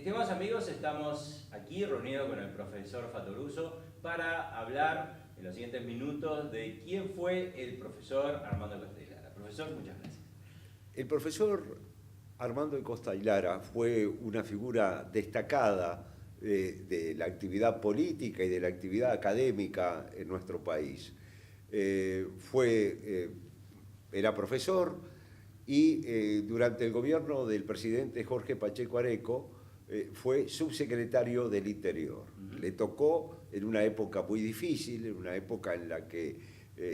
Estimados amigos, estamos aquí reunidos con el profesor Fattoruso para hablar en los siguientes minutos de quién fue el profesor Armando Costa y Lara. Profesor, muchas gracias. El profesor Armando Costa y Lara fue una figura destacada de la actividad política y de la actividad académica en nuestro país. Era profesor y durante el gobierno del presidente Jorge Pacheco Areco fue subsecretario del Interior. Le tocó en una época muy difícil, en una época en la que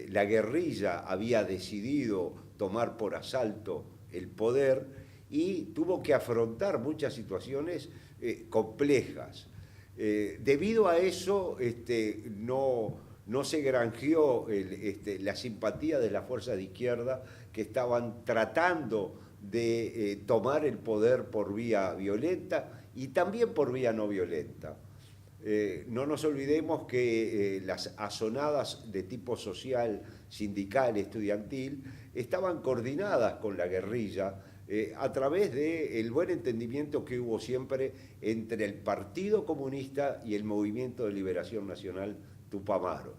la guerrilla había decidido tomar por asalto el poder y tuvo que afrontar muchas situaciones complejas. Debido a eso, no se granjeó la simpatía de las fuerzas de izquierda que estaban tratando de tomar el poder por vía violenta y también por vía no violenta. No nos olvidemos que las azonadas de tipo social, sindical, estudiantil, estaban coordinadas con la guerrilla a través del buen entendimiento que hubo siempre entre el Partido Comunista y el Movimiento de Liberación Nacional Tupamaro.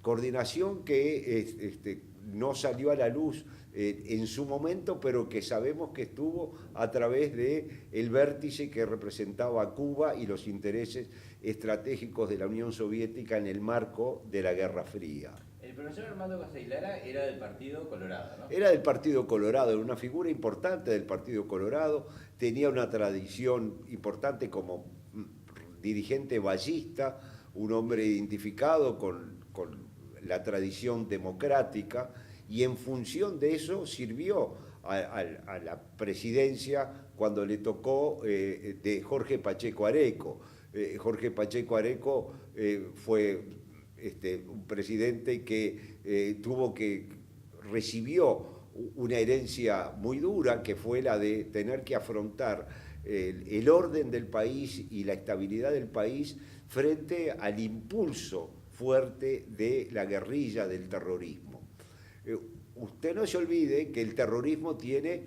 Coordinación que no salió a la luz en su momento, pero que sabemos que estuvo a través del vértice que representaba a Cuba y los intereses estratégicos de la Unión Soviética en el marco de la Guerra Fría. El profesor Armando Costa y Lara era del Partido Colorado, ¿no? Era del Partido Colorado, era una figura importante del Partido Colorado, tenía una tradición importante como dirigente ballista, un hombre identificado con la tradición democrática, y en función de eso sirvió a la presidencia cuando le tocó de Jorge Pacheco Areco. Jorge Pacheco Areco fue un presidente que recibió una herencia muy dura, que fue la de tener que afrontar el orden del país y la estabilidad del país frente al impulso fuerte de la guerrilla, del terrorismo. Usted no se olvide que el terrorismo tiene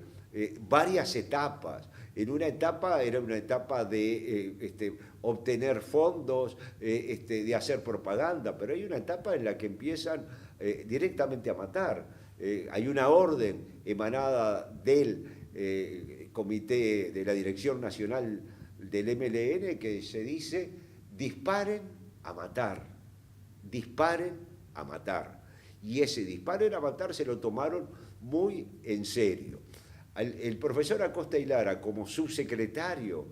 varias etapas. En una etapa era una etapa de obtener fondos, de hacer propaganda, pero hay una etapa en la que empiezan directamente a matar. Hay una orden emanada del Comité de la Dirección Nacional del MLN que se dice: disparen a matar, disparen a matar. Y ese disparen a matar se lo tomaron muy en serio. El profesor Acosta y Lara, como subsecretario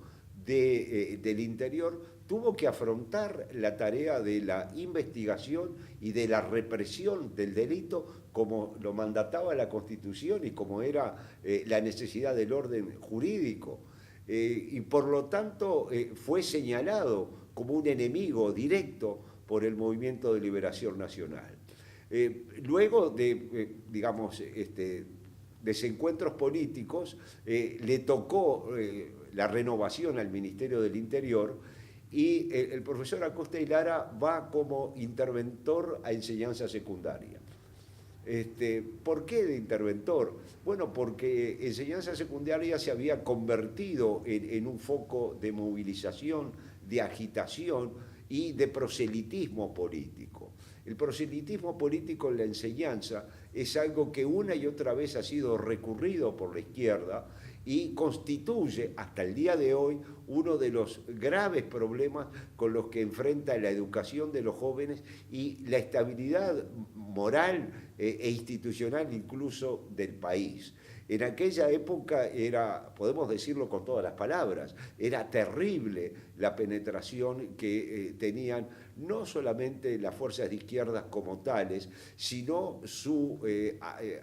del Interior, tuvo que afrontar la tarea de la investigación y de la represión del delito como lo mandataba la Constitución y como era la necesidad del orden jurídico. Y por lo tanto fue señalado como un enemigo directo por el Movimiento de Liberación Nacional. Luego de, desencuentros políticos, le tocó la renovación al Ministerio del Interior y el profesor Acosta y Lara va como interventor a enseñanza secundaria. ¿Por qué de interventor? Bueno, porque enseñanza secundaria se había convertido en un foco de movilización, de agitación y de proselitismo político. El proselitismo político en la enseñanza es algo que una y otra vez ha sido recurrido por la izquierda y constituye hasta el día de hoy uno de los graves problemas con los que enfrenta la educación de los jóvenes y la estabilidad moral e institucional incluso del país. En aquella época era, podemos decirlo con todas las palabras, era terrible la penetración que tenían no solamente las fuerzas de izquierdas como tales, sino su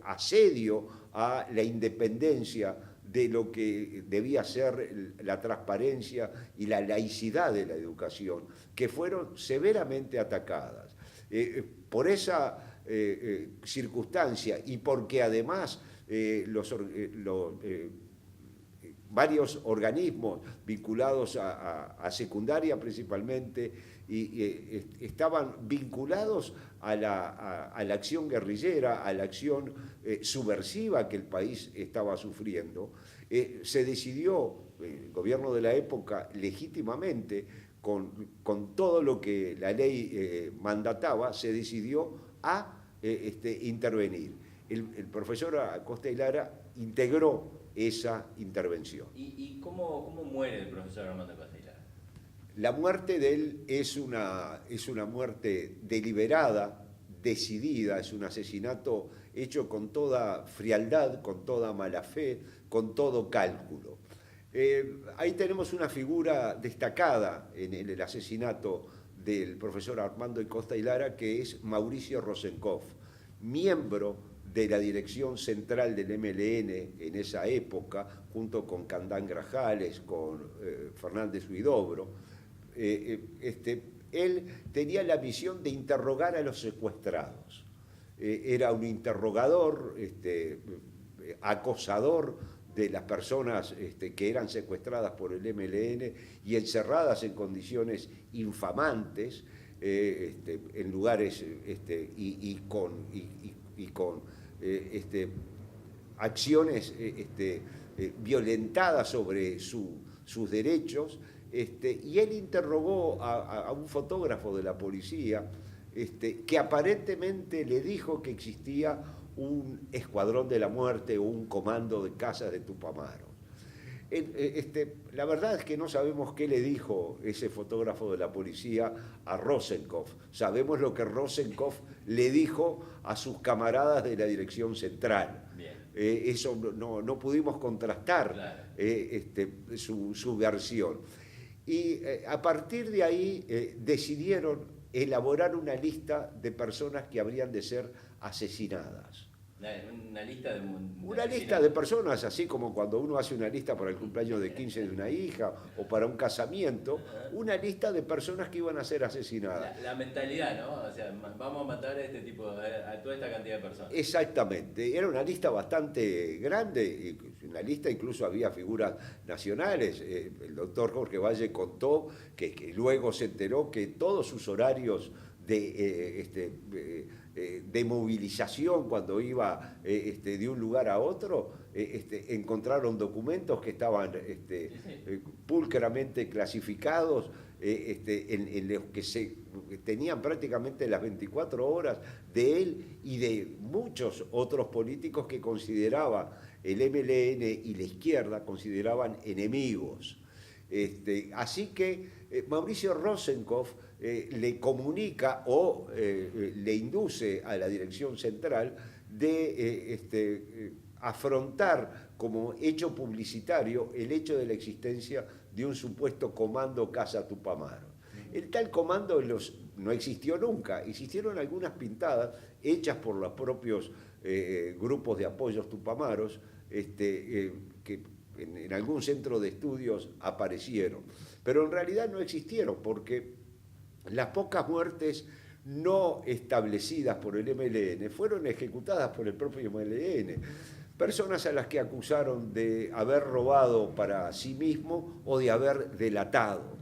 asedio a la independencia de lo que debía ser la transparencia y la laicidad de la educación, que fueron severamente atacadas. Por esa circunstancia y porque además varios organismos vinculados a secundaria principalmente estaban vinculados a la acción guerrillera, a la acción subversiva que el país estaba sufriendo, se decidió el gobierno de la época, legítimamente, con todo lo que la ley mandataba, se decidió a intervenir. El profesor Acosta y Lara integró esa intervención. ¿Y cómo muere el profesor Armando Acosta y Lara? La muerte de él es una muerte deliberada, decidida, es un asesinato hecho con toda frialdad, con toda mala fe, con todo cálculo. Ahí tenemos una figura destacada en el asesinato del profesor Armando Acosta y Lara, que es Mauricio Rosenkopf, miembro de la dirección central del MLN en esa época, junto con Candán Grajales, con Fernández Huidobro. Él tenía la misión de interrogar a los secuestrados. Era un interrogador, acosador de las personas que eran secuestradas por el MLN y encerradas en condiciones infamantes, en lugares y con acciones violentadas sobre sus derechos. Y él interrogó a un fotógrafo de la policía que aparentemente le dijo que existía un escuadrón de la muerte o un comando de casas de Tupamaro. La verdad es que no sabemos qué le dijo ese fotógrafo de la policía a Rosenkopf. Sabemos lo que Rosenkopf le dijo a sus camaradas de la dirección central. Eso no pudimos contrastar, claro, su versión. Y a partir de ahí decidieron elaborar una lista de personas que habrían de ser asesinadas. Una lista de personas, así como cuando uno hace una lista para el cumpleaños de 15 de una hija o para un casamiento, una lista de personas que iban a ser asesinadas. La mentalidad, ¿no? O sea, vamos a matar a toda esta cantidad de personas. Exactamente, era una lista bastante grande, en la lista incluso había figuras nacionales. El doctor Jorge Valle contó que luego se enteró que todos sus horarios de movilización cuando iba de un lugar a otro, encontraron documentos que estaban pulcramente clasificados, en los que tenían prácticamente las 24 horas de él y de muchos otros políticos que consideraba el MLN y la izquierda consideraban enemigos. Así que Mauricio Rosenkopf le comunica o le induce a la dirección central de afrontar como hecho publicitario el hecho de la existencia de un supuesto comando Casa Tupamaro. El tal comando no existió nunca, existieron algunas pintadas hechas por los propios grupos de apoyos tupamaros que en algún centro de estudios aparecieron, pero en realidad no existieron porque las pocas muertes no establecidas por el MLN fueron ejecutadas por el propio MLN. Personas a las que acusaron de haber robado para sí mismo o de haber delatado.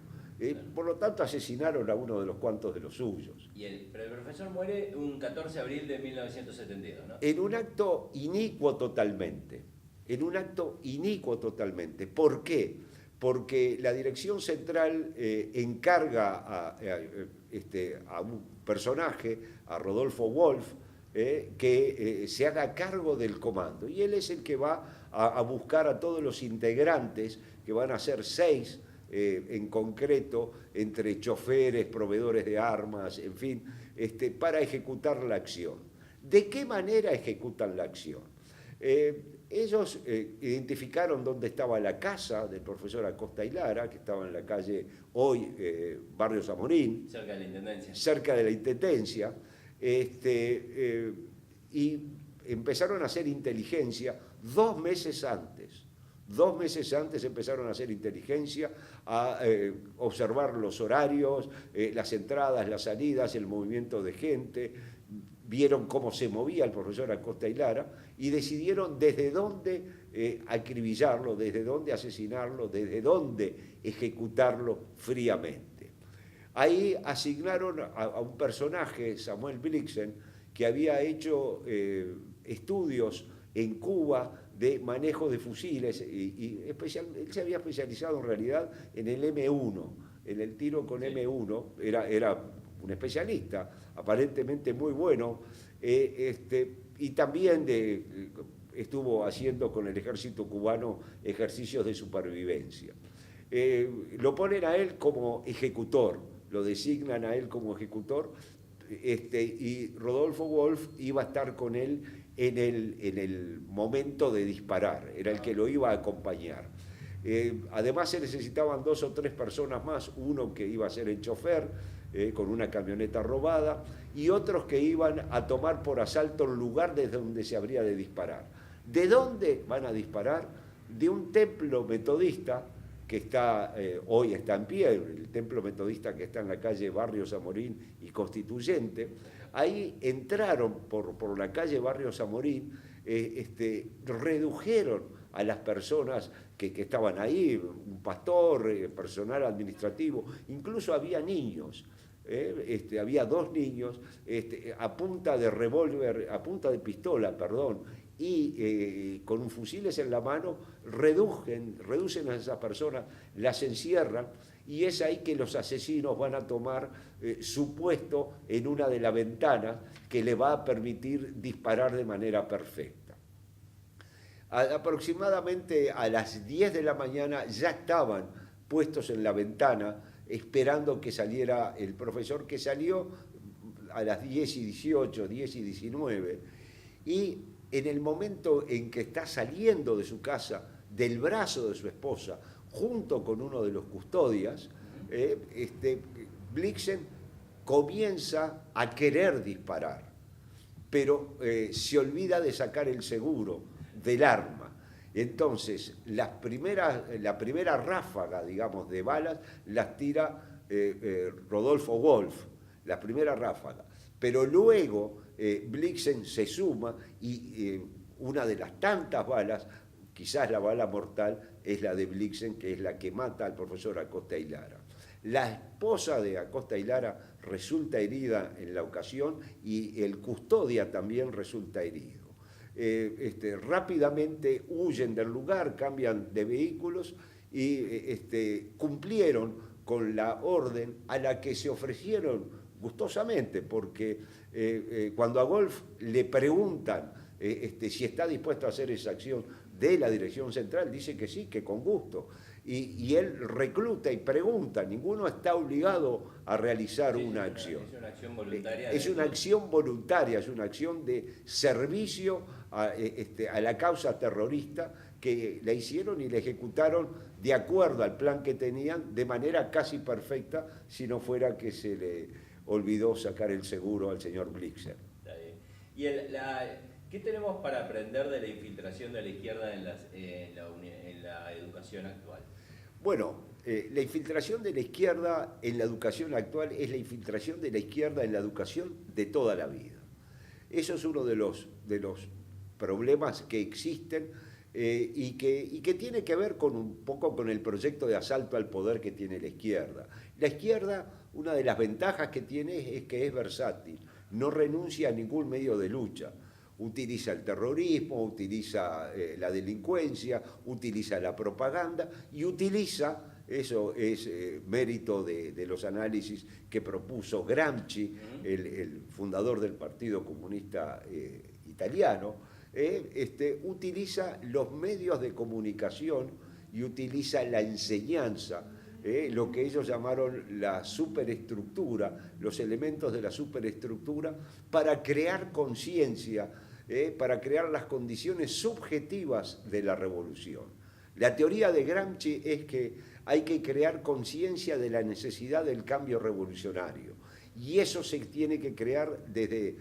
Por lo tanto, asesinaron a uno de los cuantos de los suyos. Pero el profesor muere un 14 de abril de 1972, ¿no? En un acto inicuo totalmente. En un acto inicuo totalmente. ¿Por qué? Porque la dirección central encarga a un personaje, a Rodolfo Wolf, que se haga cargo del comando. Y él es el que va a buscar a todos los integrantes, que van a ser 6 en concreto, entre choferes, proveedores de armas, en fin, para ejecutar la acción. ¿De qué manera ejecutan la acción? Ellos identificaron dónde estaba la casa del profesor Acosta y Lara, que estaba en la calle hoy, Barrio Zamorín. Cerca de la Intendencia. Cerca de la Intendencia. Y empezaron a hacer inteligencia 2 meses antes. 2 meses antes empezaron a hacer inteligencia, a observar los horarios, las entradas, las salidas, el movimiento de gente. Vieron cómo se movía el profesor Acosta y Lara y decidieron desde dónde acribillarlo, desde dónde asesinarlo, desde dónde ejecutarlo fríamente. Ahí asignaron a un personaje, Samuel Blixen, que había hecho estudios en Cuba de manejo de fusiles, él se había especializado en realidad en el M1, en el tiro con M1, era un especialista, aparentemente muy bueno, y también estuvo haciendo con el ejército cubano ejercicios de supervivencia. Lo ponen a él como ejecutor, lo designan a él como ejecutor, y Rodolfo Wolf iba a estar con él en el momento de disparar, era el que lo iba a acompañar. Además se necesitaban 2 o 3 personas más, uno que iba a ser el chofer, con una camioneta robada, y otros que iban a tomar por asalto el lugar desde donde se habría de disparar. ¿De dónde van a disparar? De un templo metodista que hoy está en pie, el templo metodista que está en la calle Barrio Zamorín y Constituyente. Ahí entraron por la calle Barrio Zamorín, redujeron a las personas que estaban ahí, un pastor, personal administrativo, incluso había niños. Había 2 niños a punta de revólver, a punta de pistola, perdón, y con fusiles en la mano reducen a esas personas, las encierran, y es ahí que los asesinos van a tomar su puesto en una de las ventanas que le va a permitir disparar de manera perfecta. Aproximadamente a las 10 de la mañana ya estaban puestos en la ventana esperando que saliera el profesor, que salió a las 10:18, 10:19, y en el momento en que está saliendo de su casa, del brazo de su esposa, junto con uno de los custodias, Blixen comienza a querer disparar, pero se olvida de sacar el seguro del arma. Entonces, la primera ráfaga, digamos, de balas las tira Rodolfo Wolf, la primera ráfaga. Pero luego Blixen se suma y una de las tantas balas, quizás la bala mortal, es la de Blixen, que es la que mata al profesor Acosta y Lara. La esposa de Acosta y Lara resulta herida en la ocasión y el custodia también resulta herido. Rápidamente huyen del lugar, cambian de vehículos y cumplieron con la orden a la que se ofrecieron gustosamente, porque cuando a Wolf le preguntan si está dispuesto a hacer esa acción de la Dirección Central, dice que sí, que con gusto. Y él recluta y pregunta, ninguno está obligado a realizar una acción. Es una acción voluntaria. Es una acción voluntaria, es una acción de servicio a la causa terrorista que la hicieron y la ejecutaron de acuerdo al plan que tenían, de manera casi perfecta, si no fuera que se le olvidó sacar el seguro al señor Blixen. Está bien. ¿Y qué tenemos para aprender de la infiltración de la izquierda en la educación actual? Bueno, la infiltración de la izquierda en la educación actual es la infiltración de la izquierda en la educación de toda la vida. Eso es uno de los problemas que existen y que tiene que ver un poco con el proyecto de asalto al poder que tiene la izquierda. La izquierda, una de las ventajas que tiene es que es versátil, no renuncia a ningún medio de lucha. Utiliza el terrorismo, utiliza la delincuencia, utiliza la propaganda y utiliza, eso es mérito de los análisis que propuso Gramsci, el fundador del Partido Comunista Italiano, utiliza los medios de comunicación y utiliza la enseñanza, lo que ellos llamaron la superestructura, los elementos de la superestructura, para crear conciencia, para crear las condiciones subjetivas de la revolución. La teoría de Gramsci es que hay que crear conciencia de la necesidad del cambio revolucionario, y eso se tiene que crear desde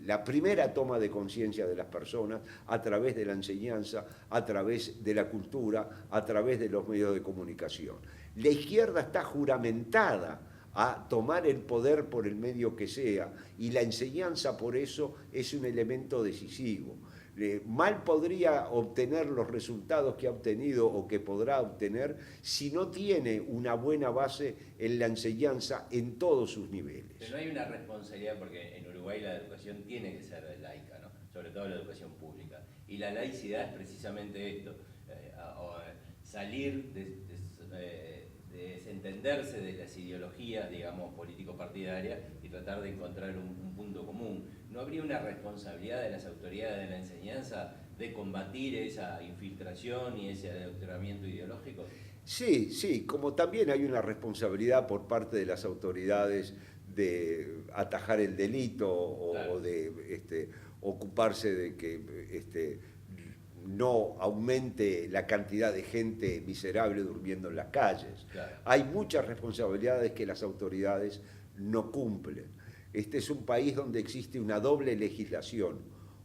la primera toma de conciencia de las personas, a través de la enseñanza, a través de la cultura, a través de los medios de comunicación. La izquierda está juramentada a tomar el poder por el medio que sea, y la enseñanza por eso es un elemento decisivo. Mal podría obtener los resultados que ha obtenido o que podrá obtener si no tiene una buena base en la enseñanza en todos sus niveles. Pero no hay una responsabilidad, porque en Uruguay la educación tiene que ser laica, ¿no? Sobre todo la educación pública. Y la laicidad es precisamente esto, salir de desentenderse de las ideologías, digamos, político-partidarias y tratar de encontrar un punto común. ¿No habría una responsabilidad de las autoridades de la enseñanza de combatir esa infiltración y ese adoctrinamiento ideológico? Sí, sí, como también hay una responsabilidad por parte de las autoridades de atajar el delito o, claro, o de ocuparse de que no aumente la cantidad de gente miserable durmiendo en las calles. claro. Hay muchas responsabilidades que las autoridades no cumplen. Este es un país donde existe una doble legislación,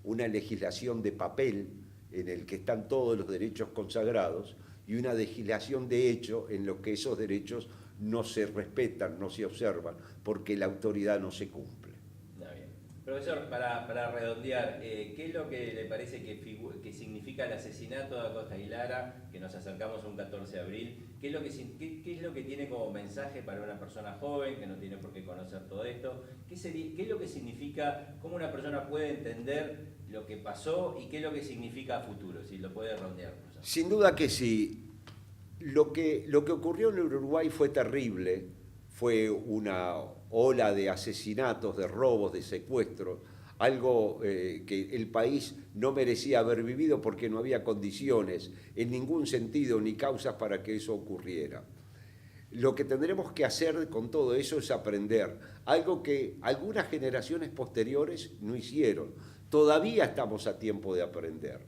una legislación de papel en el que están todos los derechos consagrados y una legislación de hecho en lo que esos derechos no se respetan, no se observan, porque la autoridad no se cumple. Profesor, para redondear, ¿qué es lo que le parece que significa el asesinato de Acosta y Lara, que nos acercamos a un 14 de abril? ¿Qué es lo que tiene como mensaje para una persona joven que no tiene por qué conocer todo esto? ¿Qué es lo que significa, cómo una persona puede entender lo que pasó y qué es lo que significa a futuro? Si lo puede redondear, profesor. Sin duda que sí. Lo que ocurrió en el Uruguay fue terrible, fue una ola de asesinatos, de robos, de secuestros, algo que el país no merecía haber vivido porque no había condiciones en ningún sentido ni causas para que eso ocurriera. Lo que tendremos que hacer con todo eso es aprender, algo que algunas generaciones posteriores no hicieron. Todavía estamos a tiempo de aprender.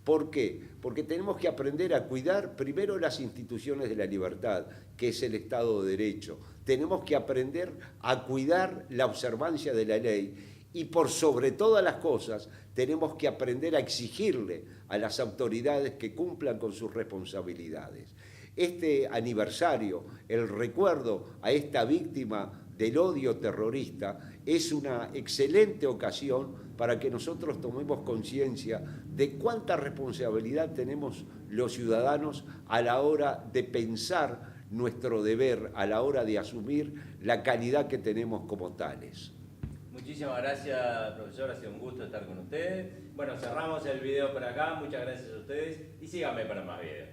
¿Por qué? Porque tenemos que aprender a cuidar primero las instituciones de la libertad, que es el Estado de Derecho. Tenemos que aprender a cuidar la observancia de la ley y por sobre todas las cosas tenemos que aprender a exigirle a las autoridades que cumplan con sus responsabilidades. Este aniversario, el recuerdo a esta víctima del odio terrorista, es una excelente ocasión para que nosotros tomemos conciencia de cuánta responsabilidad tenemos los ciudadanos a la hora de pensar nuestro deber, a la hora de asumir la calidad que tenemos como tales. Muchísimas gracias, profesor, ha sido un gusto estar con ustedes. Bueno, cerramos el video por acá, muchas gracias a ustedes y síganme para más videos.